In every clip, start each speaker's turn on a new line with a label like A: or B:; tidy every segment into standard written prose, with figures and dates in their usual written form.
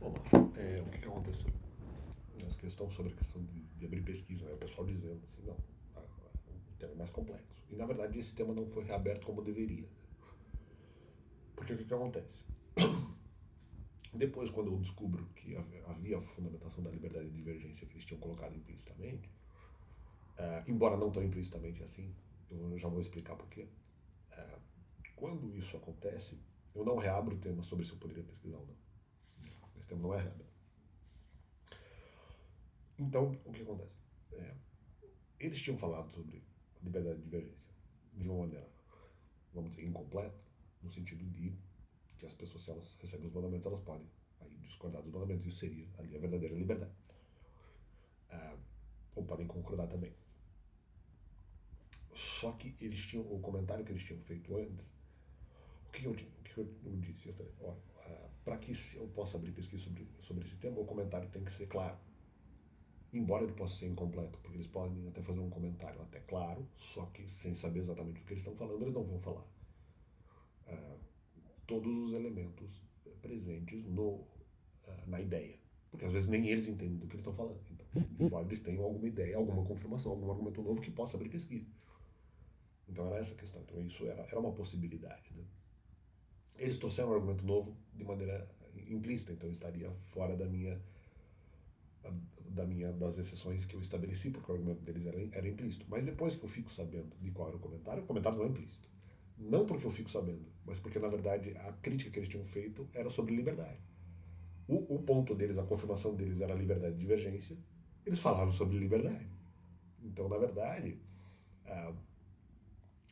A: Vamos lá. O que aconteceu? Nessa questão sobre a questão de abrir pesquisa, né? O pessoal dizendo assim, não, o tema é mais complexo. E na verdade esse tema não foi reaberto como deveria. Porque o que acontece? Depois, quando eu descubro que havia a fundamentação da liberdade de divergência que eles tinham colocado implicitamente, embora não tão implicitamente assim, eu já vou explicar por quê. Quando isso acontece, eu não reabro o tema sobre se eu poderia pesquisar ou não. Esse tema não é reaberto. Então, o que acontece? Eles tinham falado sobre liberdade de divergência de uma maneira, vamos dizer, incompleta, no sentido de que as pessoas, se elas recebem os mandamentos, elas podem aí discordar dos mandamentos. Isso seria ali a verdadeira liberdade. Ou podem concordar também. Só que eles tinham, o comentário que eles tinham feito antes, o que eu disse? Eu falei, olha, para que eu possa abrir pesquisa sobre esse tema, o comentário tem que ser claro. Embora ele possa ser incompleto, porque eles podem até fazer um comentário até claro, só que sem saber exatamente o que eles estão falando, eles não vão falar todos os elementos presentes na ideia. Porque às vezes nem eles entendem do que eles estão falando. Então, embora eles tenham alguma ideia, alguma confirmação, algum argumento novo que possa abrir pesquisa. Então era essa a questão. Então isso era uma possibilidade. Né? Eles trouxeram um argumento novo de maneira implícita, então estaria fora das exceções que eu estabeleci, porque o argumento deles era implícito. Mas depois que eu fico sabendo de qual era o comentário não é implícito. Não porque eu fico sabendo, mas porque na verdade a crítica que eles tinham feito era sobre liberdade. O ponto deles, a confirmação deles era a liberdade de divergência. Eles falaram sobre liberdade. Então, na verdade,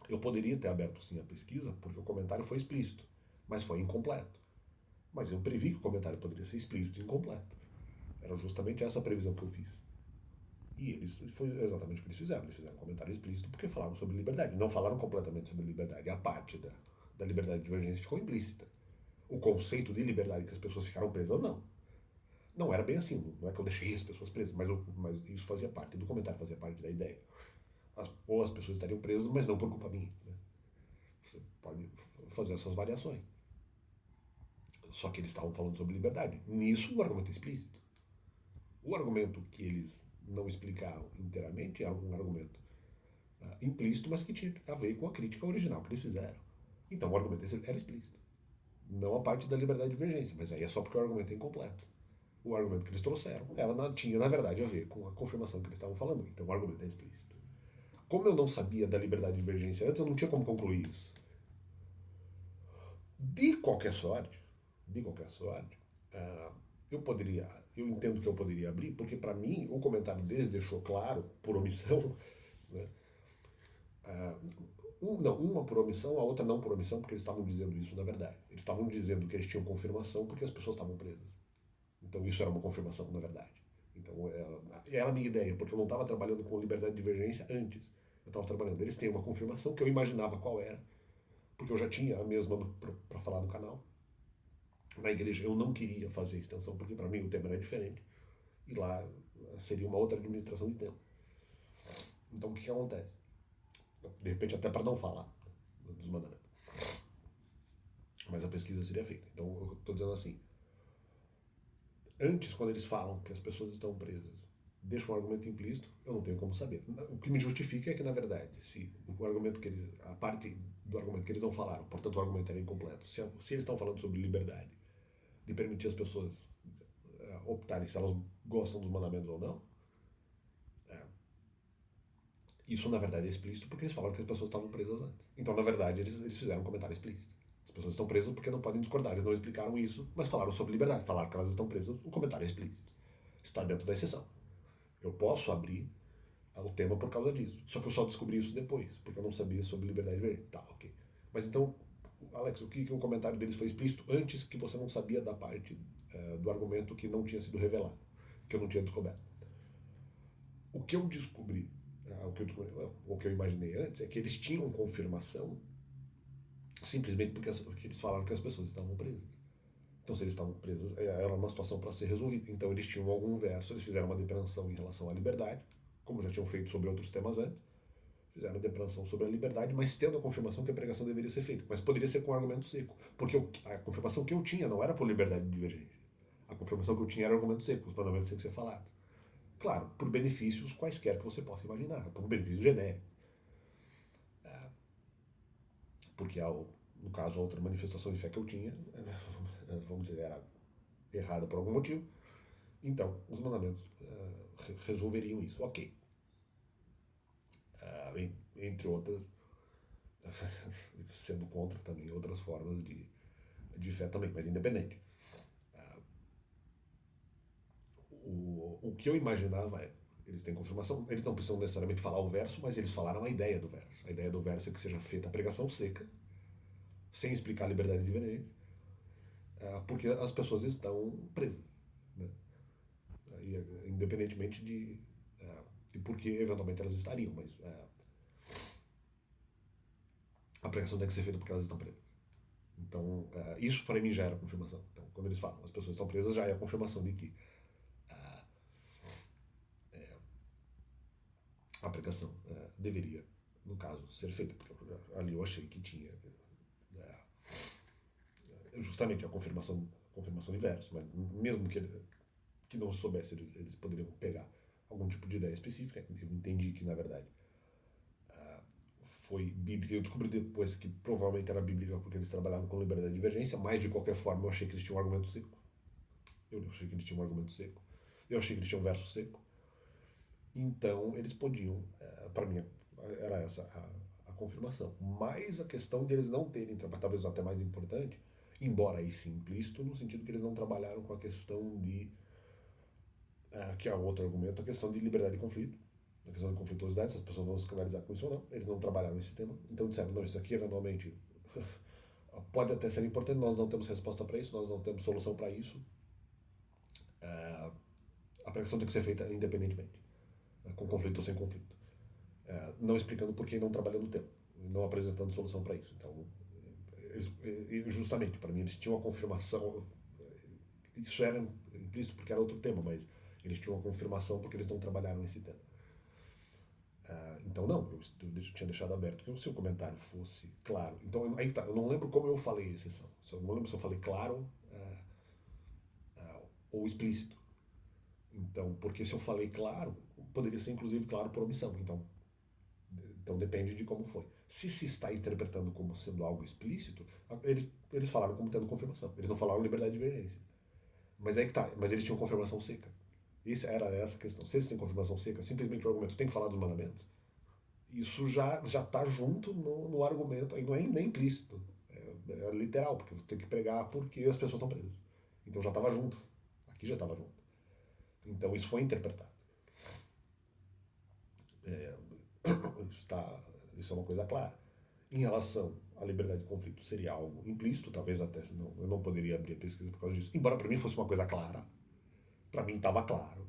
A: eu poderia ter aberto sim a pesquisa, porque o comentário foi explícito, mas foi incompleto. Mas eu previ que o comentário poderia ser explícito e incompleto. Era justamente essa a previsão que eu fiz. E foi exatamente o que eles fizeram. Eles fizeram um comentário explícito porque falaram sobre liberdade. Não falaram completamente sobre liberdade. A parte da liberdade de divergência ficou implícita. O conceito de liberdade que as pessoas ficaram presas, não. Não era bem assim. Não é que eu deixei as pessoas presas, mas isso fazia parte do comentário, fazia parte da ideia. Ou as pessoas estariam presas, mas não por culpa minha. Né? Você pode fazer essas variações. Só que eles estavam falando sobre liberdade. Nisso o argumento é explícito. O argumento que eles não explicaram inteiramente era um argumento implícito, mas que tinha a ver com a crítica original que eles fizeram. Então o argumento era explícito. Não a parte da liberdade de divergência, mas aí é só porque o argumento é incompleto. O argumento que eles trouxeram tinha, na verdade, a ver com a confirmação que eles estavam falando. Então o argumento é explícito. Como eu não sabia da liberdade de divergência antes, eu não tinha como concluir isso. De qualquer sorte, eu entendo que eu poderia abrir, porque para mim o comentário deles deixou claro, por omissão, né? Uma por omissão, a outra não por omissão, porque eles estavam dizendo isso na verdade. Eles estavam dizendo que eles tinham confirmação porque as pessoas estavam presas. Então isso era uma confirmação na verdade. Então era a minha ideia, porque eu não estava trabalhando com liberdade de divergência antes. Eu estava trabalhando. Eles têm uma confirmação que eu imaginava qual era, porque eu já tinha a mesma para falar no canal. Na igreja eu não queria fazer extensão, porque para mim o tema era diferente. E lá seria uma outra administração de tempo. Então o que acontece? De repente até para não falar dos mandamentos. Mas a pesquisa seria feita. Então eu estou dizendo assim, antes, quando eles falam que as pessoas estão presas, deixam um argumento implícito, eu não tenho como saber. O que me justifica é que, na verdade, se o argumento que eles, a parte do argumento que eles não falaram, portanto o argumento era incompleto, se eles estão falando sobre liberdade, de permitir as pessoas optarem se elas gostam dos mandamentos ou não, isso na verdade é explícito porque eles falaram que as pessoas estavam presas antes. Então, na verdade, eles fizeram um comentário explícito. As pessoas estão presas porque não podem discordar. Eles não explicaram isso, mas falaram sobre liberdade. Falaram que elas estão presas, o comentário é explícito. Está dentro da exceção. Eu posso abrir o tema por causa disso. Só que eu só descobri isso depois, porque eu não sabia sobre liberdade verde. Tá, ok. Mas então, Alex, o que o comentário deles foi explícito antes que você não sabia da parte do argumento que não tinha sido revelado, que eu não tinha descoberto? O que eu descobri, o que eu imaginei antes, é que eles tinham confirmação simplesmente porque eles falaram que as pessoas estavam presas. Então, se eles estavam presos, era uma situação para ser resolvida. Então, eles tinham algum verso, eles fizeram uma depreensão em relação à liberdade, como já tinham feito sobre outros temas antes, fizeram a depreensão sobre a liberdade, mas tendo a confirmação que a pregação deveria ser feita. Mas poderia ser com um argumento seco, porque a confirmação que eu tinha não era por liberdade de divergência. A confirmação que eu tinha era argumento seco, os mandamentos têm que ser falados. Claro, por benefícios quaisquer que você possa imaginar, por um benefício genérico. Porque, no caso, a outra manifestação de fé que eu tinha, vamos dizer, era errada por algum motivo. Então, os mandamentos resolveriam isso. Ok. Entre outras, sendo contra também outras formas de fé também, mas independente. O que eu imaginava é, eles têm confirmação, eles não precisam necessariamente falar o verso, mas eles falaram a ideia do verso. A ideia do verso é que seja feita a pregação seca, sem explicar a liberdade de divergência, porque as pessoas estão presas. Né? Independentemente de por que eventualmente elas estariam, mas a pregação tem que ser feita porque elas estão presas. Então, isso para mim já era confirmação. Então, quando eles falam as pessoas estão presas, já é a confirmação de que a pregação deveria, no caso, ser feita. Porque ali eu achei que tinha justamente a confirmação de verso, mas mesmo que não soubesse, eles poderiam pegar algum tipo de ideia específica. Eu entendi que, na verdade, foi bíblica. Eu descobri depois que provavelmente era bíblica porque eles trabalhavam com liberdade de divergência, mas de qualquer forma eu achei que eles tinham um argumento seco. Eu achei que eles tinham um argumento seco. Eu achei que eles tinham um verso seco. Então eles podiam, para mim, era essa a confirmação. Mas a questão deles não terem, talvez até mais importante, embora aí sim implícito, no sentido que eles não trabalharam com a questão de, que é outro argumento, a questão de liberdade de conflito, a questão de conflituosidade, se as pessoas vão se canalizar com isso ou não. Eles não trabalharam nesse tema. Então disseram, não, isso aqui eventualmente pode até ser importante, nós não temos resposta para isso, nós não temos solução para isso. A pregação tem que ser feita independentemente, com conflito ou sem conflito. Não explicando por que não trabalhando o tema, não apresentando solução para isso. Então, justamente, para mim, eles tinham a confirmação, isso era implícito porque era outro tema, mas eles tinham a confirmação porque eles não trabalharam esse tema. Então, não, eu tinha deixado aberto que se o comentário fosse claro. Então, aí tá, eu não lembro como eu falei a exceção. Eu não lembro se eu falei claro ou explícito. Então, porque se eu falei claro, poderia ser inclusive claro por omissão. Então depende de como foi. Se está interpretando como sendo algo explícito, eles falaram como tendo confirmação. Eles não falaram liberdade de divergência. Mas aí que tá, mas eles tinham confirmação seca. Era essa a questão. Se eles têm confirmação seca, simplesmente o argumento tem que falar dos mandamentos, isso já está junto no argumento, aí não é nem implícito. É literal, porque você tem que pregar porque as pessoas estão presas. Então já estava junto. Aqui já estava junto. Então isso foi interpretado. Isso é uma coisa clara. Em relação à liberdade de conflito, seria algo implícito, talvez até senão eu não poderia abrir a pesquisa por causa disso. Embora para mim fosse uma coisa clara. Para mim estava claro.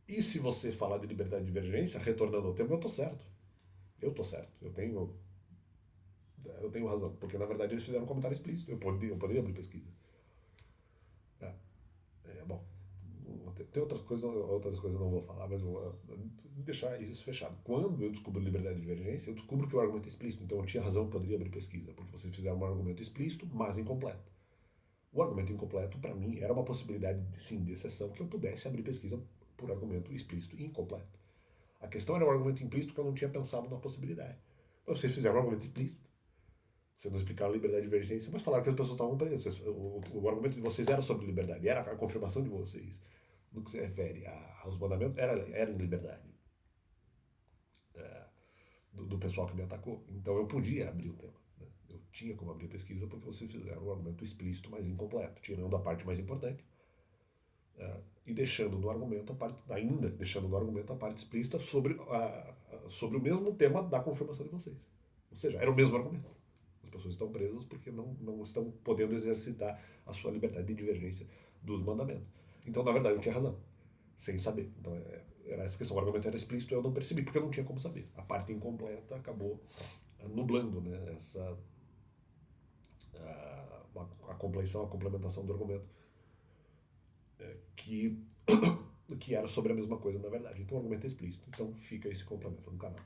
A: E se você falar de liberdade de divergência, retornando ao tema, eu estou certo. Eu estou certo. Eu tenho razão. Porque na verdade eles fizeram um comentário explícito. Eu poderia abrir pesquisa. Bom, tem outras coisas eu não vou falar, mas vou deixar isso fechado. Quando eu descubro liberdade de divergência, eu descubro que o argumento é explícito. Então eu tinha razão, eu poderia abrir pesquisa, porque vocês fizeram um argumento explícito, mas incompleto. O argumento incompleto, para mim, era uma possibilidade, sim, de exceção, que eu pudesse abrir pesquisa por argumento explícito e incompleto. A questão era o argumento implícito que eu não tinha pensado na possibilidade. Mas vocês fizeram um argumento explícito. Vocês não explicaram liberdade de divergência, mas falaram que as pessoas estavam presas. O argumento de vocês era sobre liberdade, era a confirmação de vocês. No que se refere aos mandamentos, era em liberdade do pessoal que me atacou. Então eu podia abrir o tema. Né? Eu tinha como abrir a pesquisa porque vocês fizeram um argumento explícito, mas incompleto, tirando a parte mais importante e deixando no argumento a parte explícita sobre o mesmo tema da confirmação de vocês. Ou seja, era o mesmo argumento. As pessoas estão presas porque não estão podendo exercitar a sua liberdade de divergência dos mandamentos. Então, na verdade, eu tinha razão, sem saber. Então, era essa questão. O argumento era explícito e eu não percebi, porque eu não tinha como saber. A parte incompleta acabou nublando, né, a compreensão, a complementação do argumento, que era sobre a mesma coisa, na verdade. Então, o argumento é explícito. Então, fica esse complemento no canal.